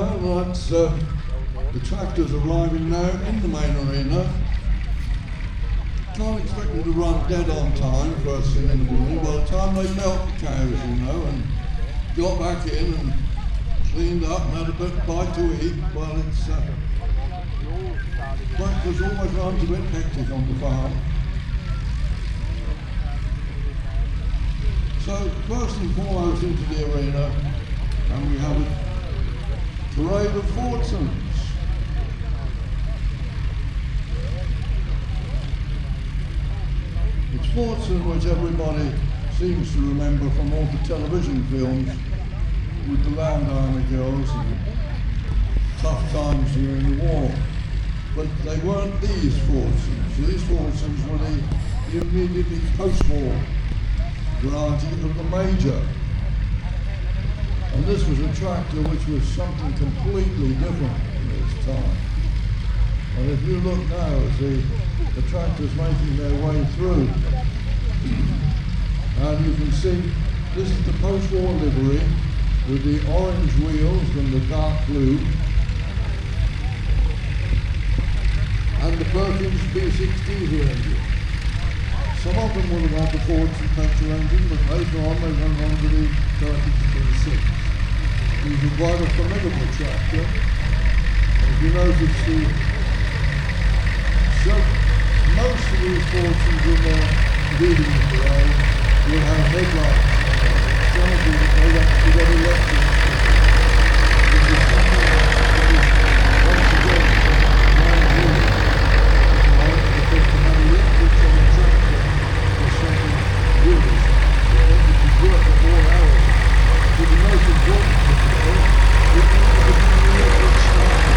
Well, that's the tractors arriving now in the main arena. Can't expect them to run dead on time first thing in the morning. By the time they milk the cows, you know, and got back in and cleaned up and had a bite to eat, well, it's breakfast always runs a bit hectic on the farm. So first and foremost into the arena, and we have a parade of Fordsons. It's Fordson which everybody seems to remember from all the television films with the Land Army girls and tough times during the war. But they weren't these Fordsons. These Fordsons were the immediately post-war variety of the Major. And this was a tractor which was something completely different in its time. And if you look now at the tractors making their way through, and you can see this is the post-war livery with the orange wheels and the dark blue, and the Perkins B6 diesel engine. Some of them would have had the Fordson petrol engine, but later on they went on to the Perkins B6. It was quite a formidable tractor. If you notice most of these Fordsons in their leading the parade will have headlights. Some of them they've actually got electric. This is something that once again brand new. Because to have electrics on a tractor is something really special. You can work for 4 hours. But the most important thing is you need to become an electric starter.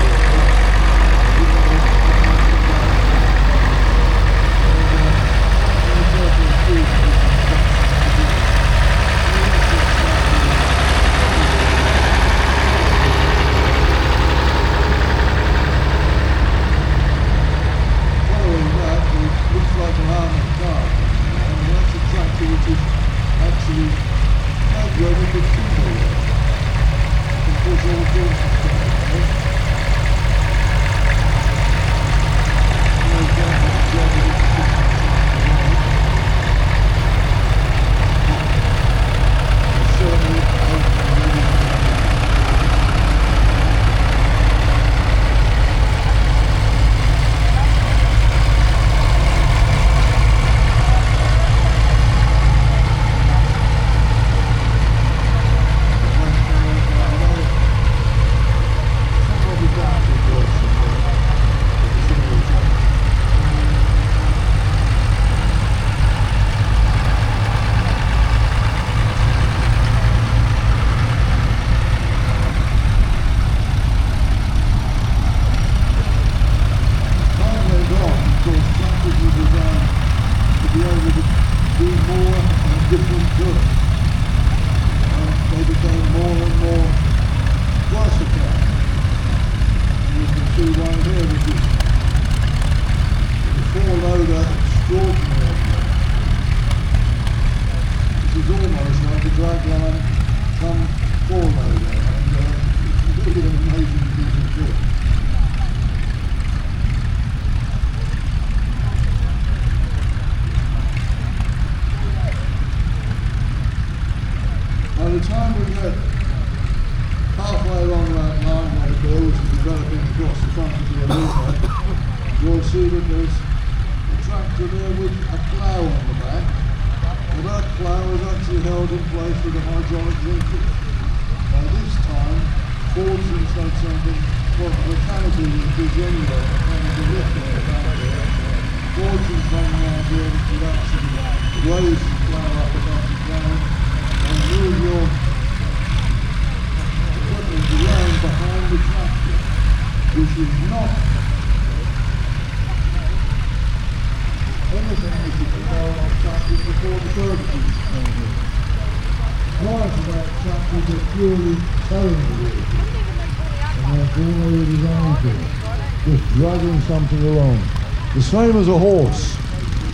Dragging something along. The same as a horse.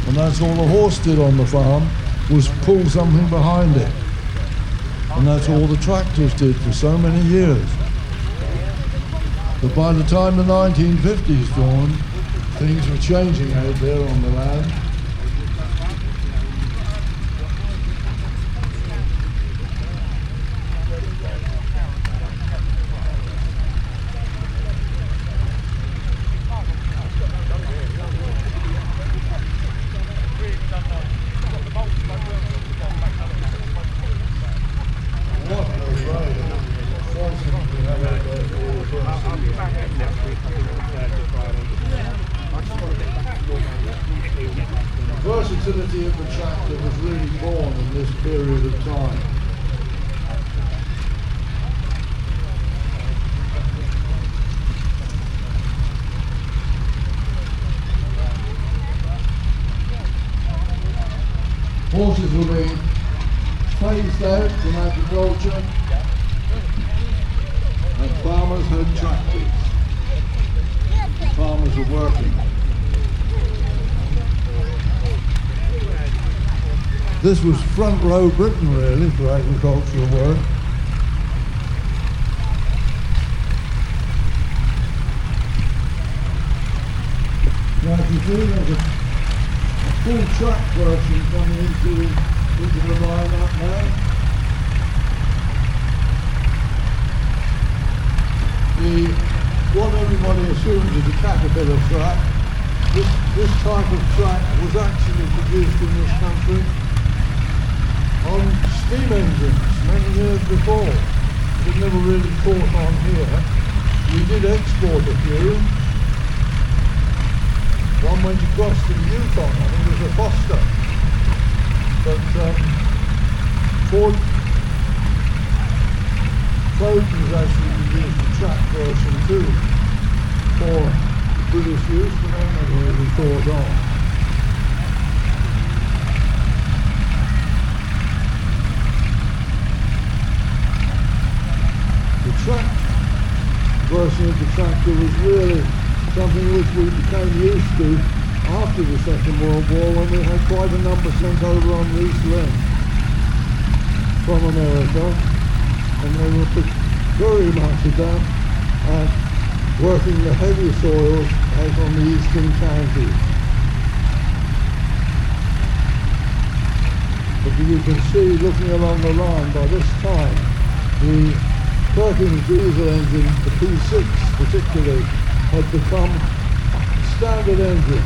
And that's all the horse did on the farm, was pull something behind it. And that's all the tractors did for so many years. But by the time the 1950s dawned, things were changing out there on the land. The versatility of the tractor was really born in this period of time. Horses were being phased out from agriculture, and farmers had tractors. Farmers were working. This was front row Britain really for agricultural work. Now as you see there's a full track version coming into the line-up now. What everybody assumes is a Caterpillar track. This type of track was actually produced in this country on steam engines many years before. It was never really caught on here. We did export a few. One went across to the Yukon, I think it was a Foster. But Ford Trojan's actually produced a track version too for British use, but they never really caught on. The track version of the tractor was really something which we became used to after the Second World War, when we had quite a number sent over on lease rent from America, and they were very much adept at working the heavy soils out on the eastern counties. But you can see, looking along the line, by this time the Perkins diesel engine, the P6 particularly, had become standard engine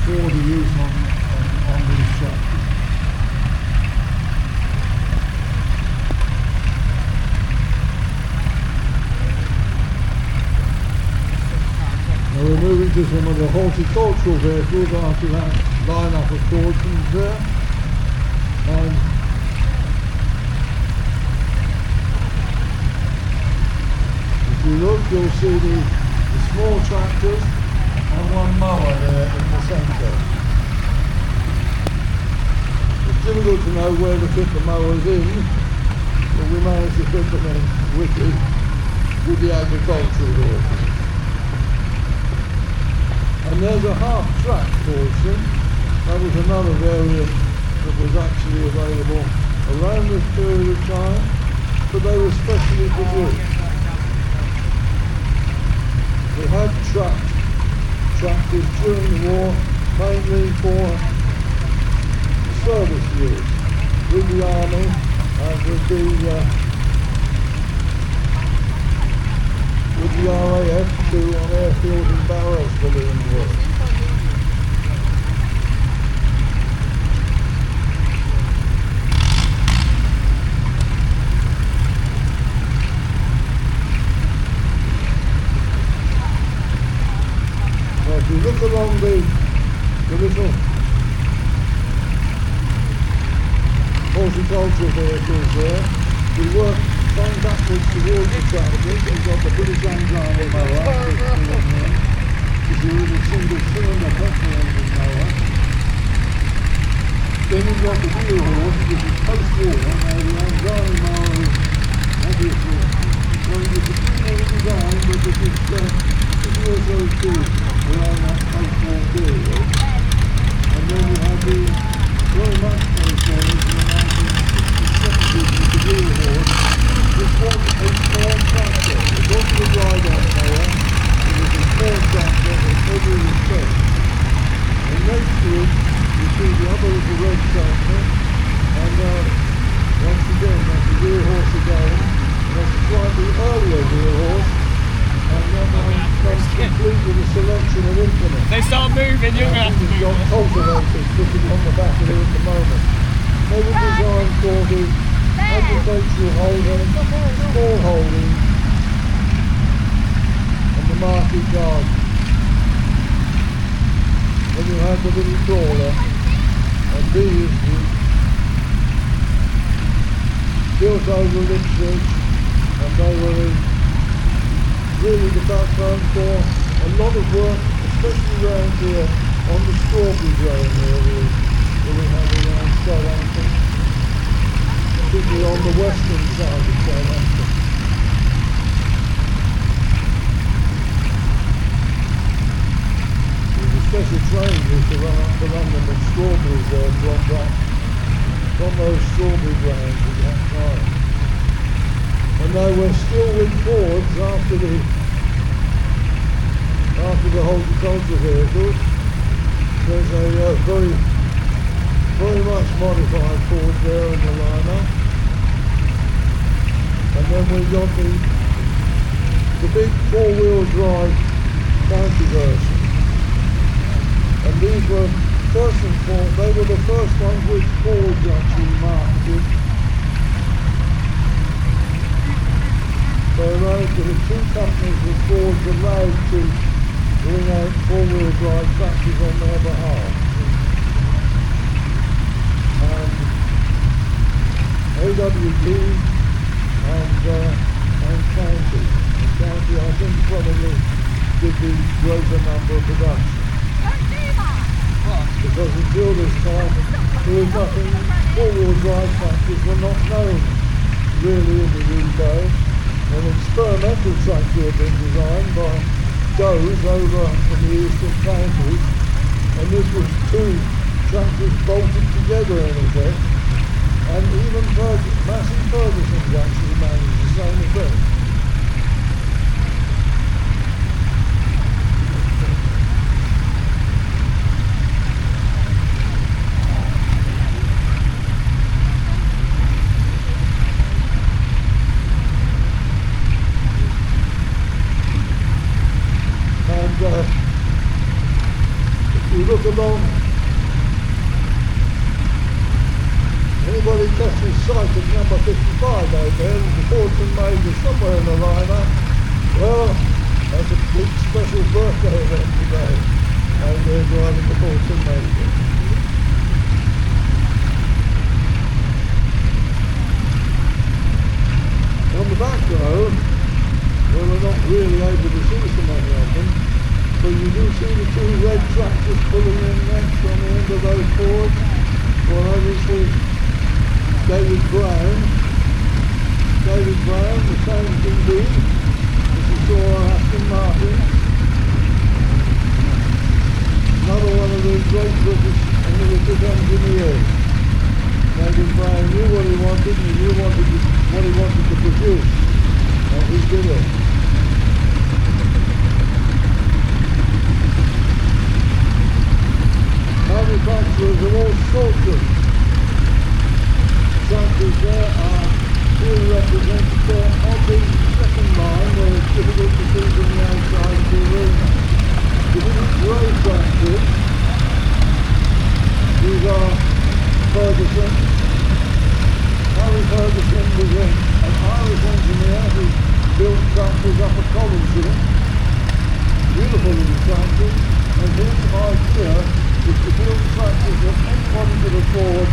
for the use on these tractors. Now we're moving to some of the horticultural vehicles after that line-up of Fordsons there. And if you look, you'll see the small tractors and one mower there in the centre. It's difficult to know where to fit the mowers in, but we managed to fit them in with the agricultural vehicles. And there's a half-track Fordson. That was another variant that was actually available around this period of time, but they were specially produced. We had tractors during the war, mainly for service use with the army and with the RAF too, on airfield and barrels balloon work. Now if you look along the little horticultural vehicles there, we work going backwards towards the tractors. We've got the British Anglian mower, which is a little single cylinder petrol engine mower. Then we've got the wheel horse, which is post-war. Now the Anglian mower is obviously, well, it was a similar design, but this is also too around that post-war period. And then we have the very much post-war in the 1960s with the wheel horse. This was a small tractor. It wasn't a ride-on mower. It was a small tractor in every respect. And next to it, you see the other little red tractor. And once again, that's a rear horse again. And that's a slightly earlier rear horse. And that one comes complete with a selection of implements. They start moving, you're going to have to move. Got cultivators sitting on the back of it at the moment. They were designed for the agricultural holding, small holding, and the market garden. Then you had the little trawler, and these were built over Ipswich, and they were really the backbone for a lot of work, especially around here on the strawberry growing areas that we have around Southampton, particularly on the western side of Southampton. There's a special train used to run up to London with strawberries there from those strawberry grounds at that time. And they were still with Fords after the horticulture vehicles. There's a very much modified Ford there in the lineup. And then we got the big four-wheel drive county version. And these were they were the first ones which Ford actually marketed. So the two companies with Ford allowed to bring out four-wheel drive tractors on their behalf. And AWD and County. And County, I think, probably did the greater number of production. Because until this time, there was nothing, four-wheel drive tractors were not known really in the UK. An experimental tractor had been designed by Doe's over in the eastern counties, and this was two tractors bolted together in effect, and even Massey Ferguson's actually managed the same effect. If you look along, anybody catches sight of number 55 out there, there's a Fortune Major somewhere in the lineup. Well, that's a big special birthday event today, out there driving the Fortune Major. On the back road, well, we're not really able to see so many of them, but you do see the two red tractors pulling in next on the end of those Fords. Well, obviously, David Brown, the same DB, as you saw on Aston Martin. Another one of the great British analytic engineers. David Brown knew what he wanted, and he knew what he wanted to produce, and he did it. Manufacturers of all sorts of tractors there are here representative of the second line, where it's difficult to see from the outside of the arena. The little grey tractors, these are Ferguson. Harry Ferguson was an Irish engineer who built tractors up at Coventry. Beautiful little tractors, and his idea was to build tractors that anybody could afford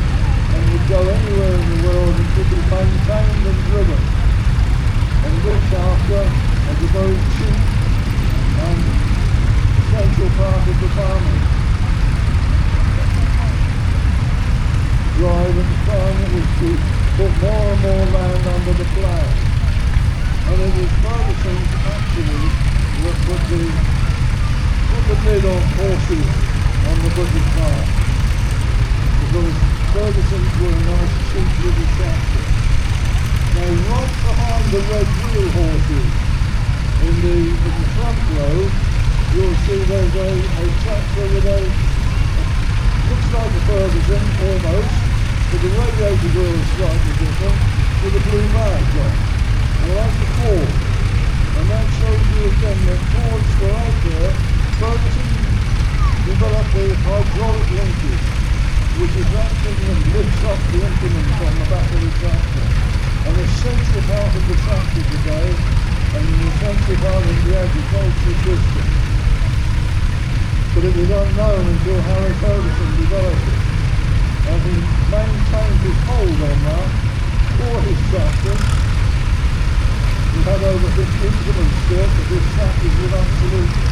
and would go anywhere in the world and could be maintained and driven and looked after as a very cheap and essential part of the farming drive at the time. It was to put more and more land under the plough, and it was Ferguson actually that put the lid on horses on the British farm, because Ferguson's were a nice cheap little tractor. Now right behind the red wheel horses, in the front row, you'll see there's a tractor with looks like a Ferguson almost, but the radiator wheel is slightly different, with a blue badge on. Well, that's the Ford, and that shows you again that Fords were out there. Ferguson developed the hydraulic linkage, which is that thing that lifts up the implement on the back of the tractor. An essential part of the tractor today, and an essential part of the agricultural system. But it was unknown until Harry Ferguson developed it. And he maintained his hold on that for his tractor. He had over 50 implements still, but his tractors would absolutely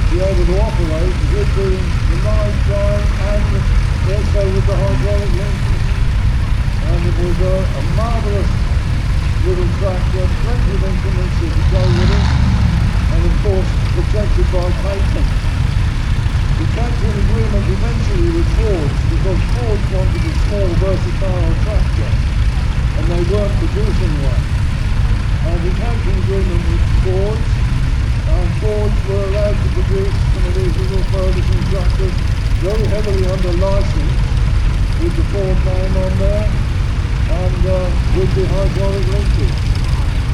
be able to operate with the live drive and also with the hydraulic linkage. And it was a marvellous little tractor, plenty of implements that would go with it, and of course protected by patent. We came to an agreement eventually with Ford, because Ford wanted a small versatile tractor, and they weren't producing one. And we came to an agreement with Ford, and Ford were allowed to produce some of these little Ferguson tractors very heavily under license, with the Ford name on there, and with the hydraulic linkage.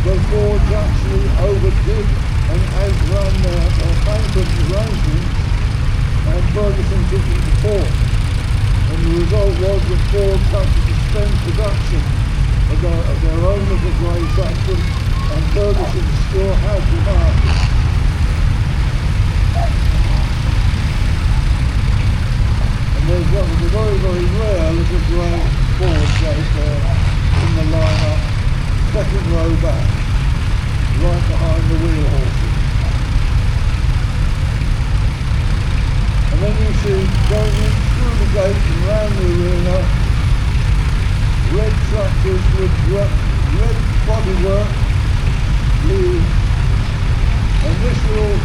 But Ford actually overdid and outran their patent arrangements, and Ferguson took them to court. And the result was that Ford had to suspend production of their own little grey tractor, and Ferguson still had the market. And there's one of the very, very rare little grey Fords out there in the lineup, second row back, right behind the wheel horses. And then you see going in through the gate and round the arena, red tractors with red bodywork, blue, and this little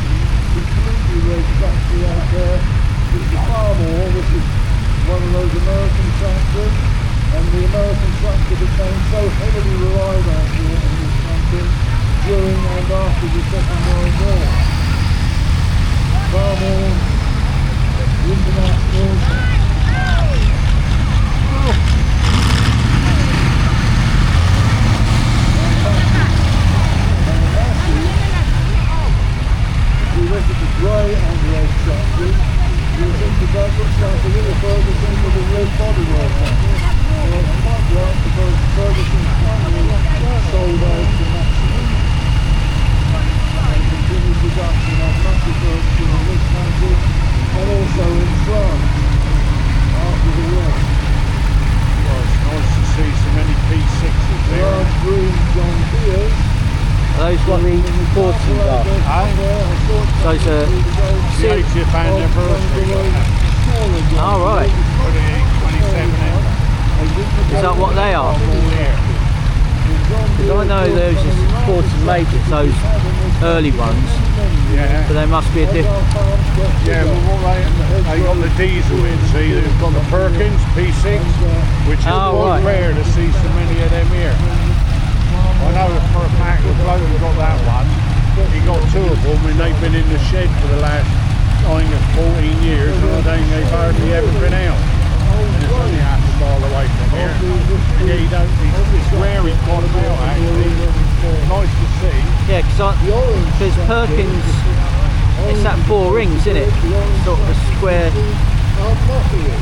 completely red tractor out there is the Farmore. This is one of those American tractors, and the American tractor became so heavily relied on here in this country during and after the Second World War. Farmore International. If you look at the grey and red tractors, you'll think that looks like a little Ferguson with a red bodywork on it. Well, it's quite right, because Ferguson finally sold out to maximum and continued production of massive Ferguson in this country, and also in France after the war. Well, it's nice to see so many P6s there. Large green John Deere's. Are those what the Fordsons are? Those are The 80th anniversary. all right. For the 27 Is that what they are? Because I know those are Fordson Majors, those early ones, Yeah. but they must be a different. Yeah, well, they got the diesel in, see, they've got the Perkins P6, which is quite rare to see so many of them here. I know the first Mac, the bloke who got that one, he got two of them, and they've been in the shed for the last, I think, 14 years, and I think they've hardly ever been out. And it's only half a mile away from here. Yeah, it's rare he's got them out, actually. Nice to see. Yeah, because Perkins, it's that 4 rings, isn't it? Sort of a square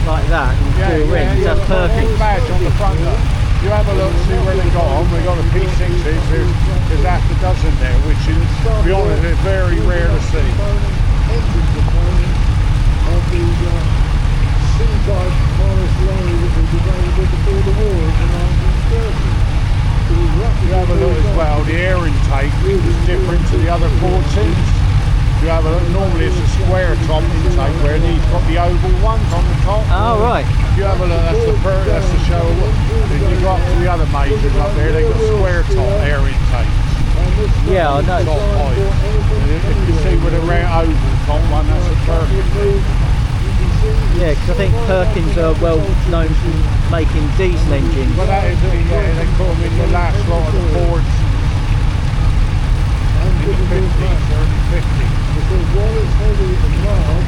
like that, and 4 rings. That's Perkins. Big badge on the front though. You have a look, see where they got them. They got a P6s, there's half a dozen there, which is, to be honest, is very rare to see. C-type Morris lorry that was available before the war in the 1930s. You have a look as well, the air intake is different to the other Fordsons. You have a look, normally it's a square top intake, where these got the oval ones on the top. Oh, right. You have a look, that's the show. If you go up to the other majors up there, they got square top air intake. Yeah, I know. Top height. If you see with a round oval top one, that's a Perkins. Yeah, because I think Perkins are well known for making diesel engines. Well, that is it, yeah, they call them in the last lot of the Fords in the 50s, early 50s. Because while it's heavy and loud,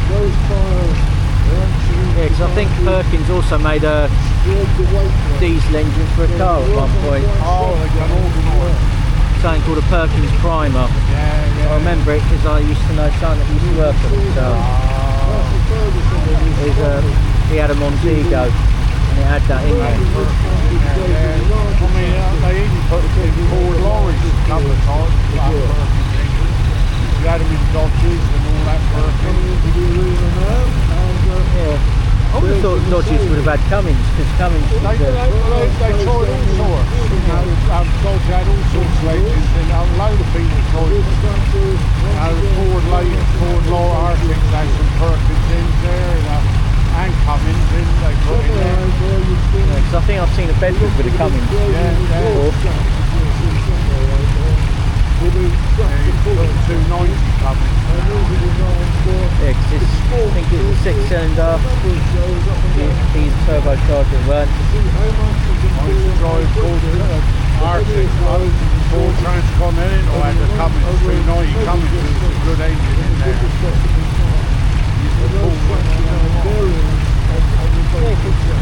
those tyres are actually... Yeah, because I think Perkins also made a diesel engine for a car at one point. Oh, they've done all the noise. Something called a Perkins Primer. Yeah. I remember it because I used to know someone that used to work on it. So he had a Montego and it had that in there. I mean, they even put it in Ford lorries a couple of times. You had them in Dodges and all that Perkins. Yeah. I would have thought Dodges would have had Cummins because Cummins They tried all sorts. Dodge had all sorts of engines and a load of people tried. Ford Laura Arctic had some Perkins in there and Cummins in. They put in there. Yeah, because I think I've seen a Bedford with a Cummins. Yeah, you put 290 Cummins. Yeah, because I think it was a 6-cylinder, he's turbocharger, weren't I used to drive Ford Arctic, Ford Transcontinental had the Cummins, 390 Cummins, it was a good engine in there.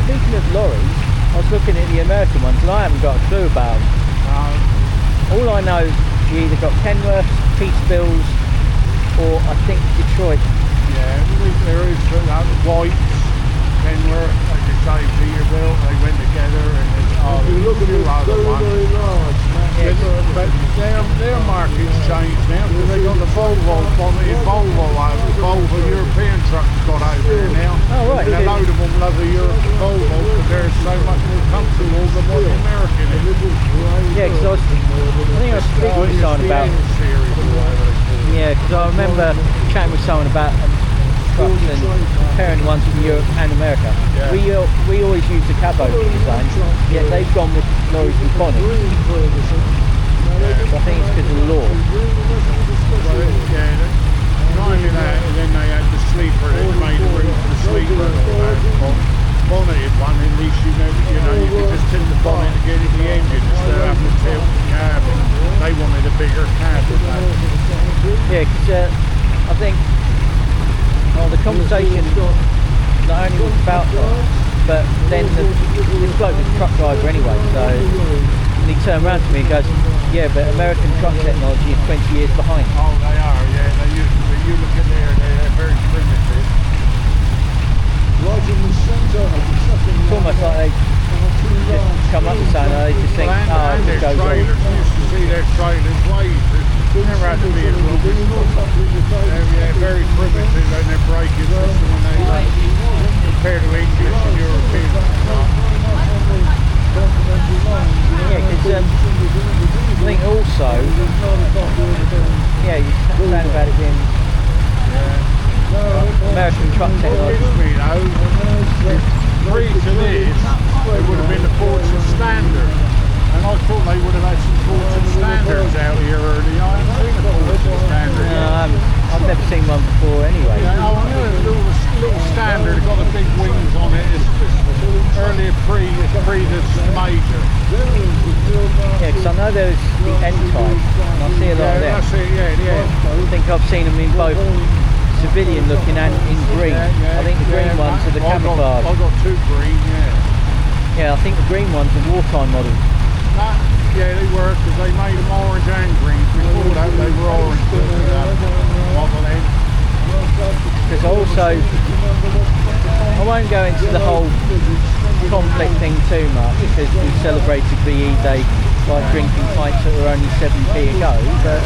Speaking of lorries, I was looking at the American ones and I haven't got a clue about them. All I know, you either got Kenworth, Peacebills, or I think Detroit. Yeah, there is White's, Kenworth, like you say, Peterbilt, they went together and there's You look at it, very large. but their market's changed now because they got the Volvo European trucks got over here now. Oh, right. And a load of them love the European Volvo because they're so much more comfortable than what the American is. Yeah, because I think I was speaking with someone about... Yeah, because I remember chatting with someone about trucks and comparing the ones from Europe and America. Yeah. We always use the cabo design, yet they've gone with lorries with bonnets. So I think it's because of the law. Well, not only that, and then they had the sleeper, they made a room for the sleeper. Bonneted one, at least you could just tip the bonnet to get in the engine instead of having to tilt the cabin. They wanted a bigger cabin. Yeah, because I think the conversation not only was about that, but then this bloke was a truck driver anyway, so and he turned around to me and goes, yeah, but American truck technology is 20 years behind. Oh, they are, yeah, they used to be. You look at there, they're very primitive. Right in the centre of the second It's almost like they just come up with something and they just think, and it their goes trailers, on. you used to see their trailers waved. Never had to be a little bit. Yeah, very primitive and their braking system when they compared to English and European. Yeah, because I think also, yeah, you're saying about it being American truck technology. Free to this, it would have been the Fortune Standard. And I thought they would have had some Fortune Standards out here early. I haven't seen a Fortune Standard yet. I've never seen one before anyway. Yeah, I know a little Standard, got the big wings on it. It's earlier pre the major. Yeah, because I know there's the N-type, and I see a lot of them. That's it, yeah. I think I've seen them in both civilian looking and in green. I think the green ones are the camouflage. I've got two green, Yeah, I think the green ones are wartime models. Yeah, they were, because they made them orange and green. Before that, they were orange. Model N. Because also, I won't go into the whole conflict thing too much, because we celebrated VE Day by drinking pints that were only 7p a go, but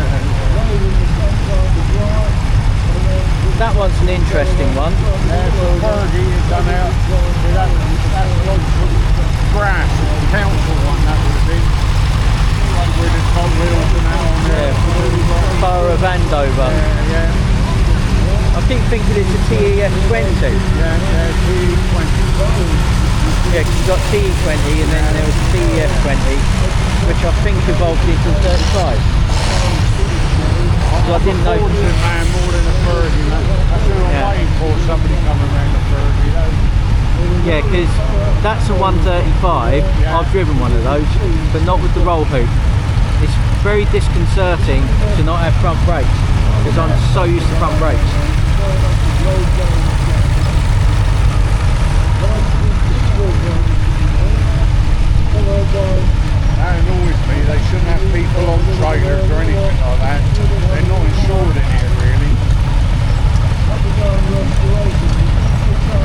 that one's an interesting one. Fergie is done out. That's brass, council one, that would have been. Like with the top wheels and that on there. Borough of Andover. Yeah. I keep thinking it's a TEF20. Yeah, TE20. Yeah, because you've got TE20 and then there was TEF20, which I think evolved into 35. So I didn't know. Man more than a Fergie. That's who I'm waiting for, somebody coming around. because that's a 135. I've driven one of those, but not with the roll hoop. It's very disconcerting to not have front brakes, because I'm so used to front brakes. That annoys me. They shouldn't have people on trailers or anything like that. They're not insured in here, really.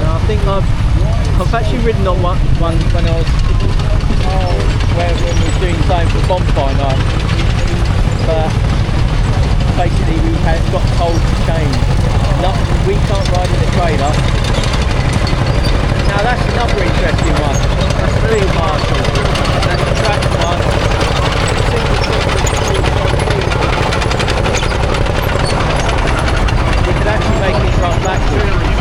I think I've actually ridden on one when I was when we were doing something for bonfire night. But basically we got told to change. We can't ride in the trailer. Now that's another interesting one. That's the Netley Marsh. That's the track one. We could actually make it run backwards.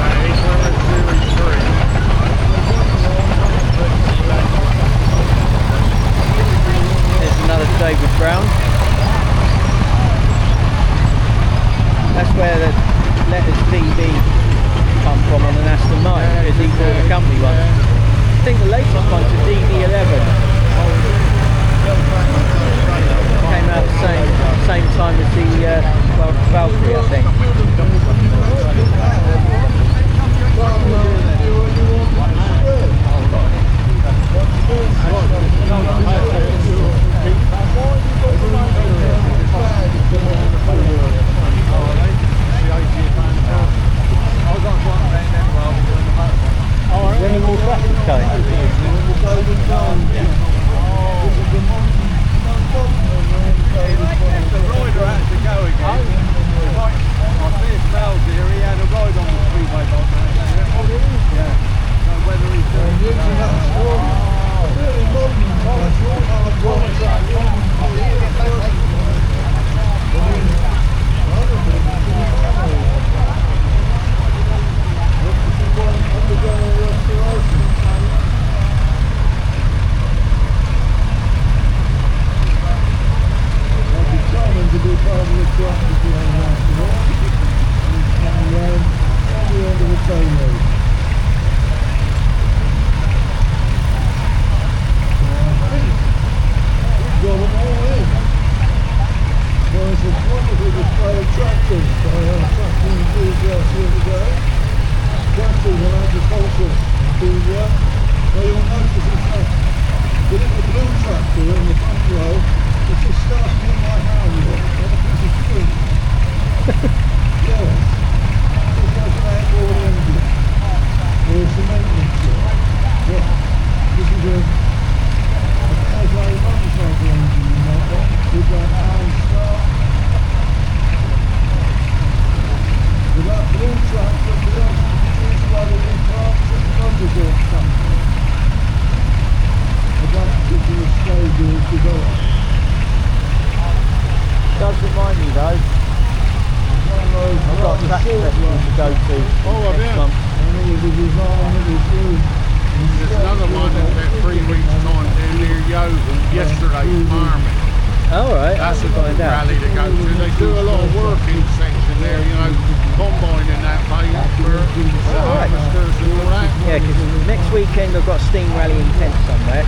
There's another David Brown. That's where the letters DB come from on an Aston Martin, because he bought the company one. I think the latest one's a DB11. Came out the same time as the Valkyrie, I think. Is there any more traffic going? The rider had to go again. I see his bells here. He had a ride on the freeway like that. Yeah. So whether he's doing Does remind me though, I've got a track festival to go to next month. There's another one in about 3 weeks' time down near Yeovil. Yesterday, farming. Alright, That's a good rally to go to. They do a lot of work in the section there, you know, combining that way for the harvesters and all that. Yeah, because next weekend I've got a steam rally in Kent somewhere,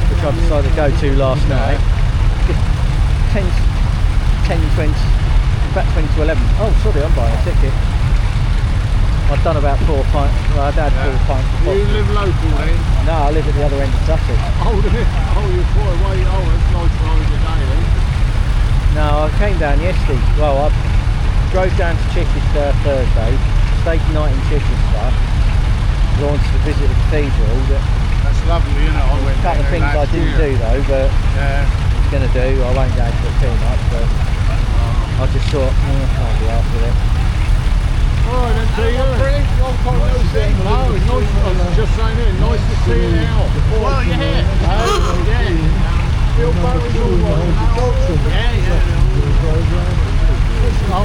which I decided to go to last night. 10, 20, in fact 20 to 11. Oh, sorry, I'm buying a ticket. I've done about 4 pints. Well, I'd had 4 pints before. You live local then? No, I live at the other end of Sussex. Oh, you're quite away. Oh, that's nice for over the day then. No, I came down yesterday. Well, I drove down to Chichester Thursday, stayed the night in Chichester. I wanted to visit the cathedral. That's lovely, isn't it? I went A couple of things I didn't do though, but yeah. I was going to do. I won't go into it too much, but I just thought, I can't be after it. Alright then, Peter. Really? Long time no see. No, it's nice. I was just saying it. Nice to see you now. Well, yeah. Yeah. Feel very good. Yeah, yeah. Oh,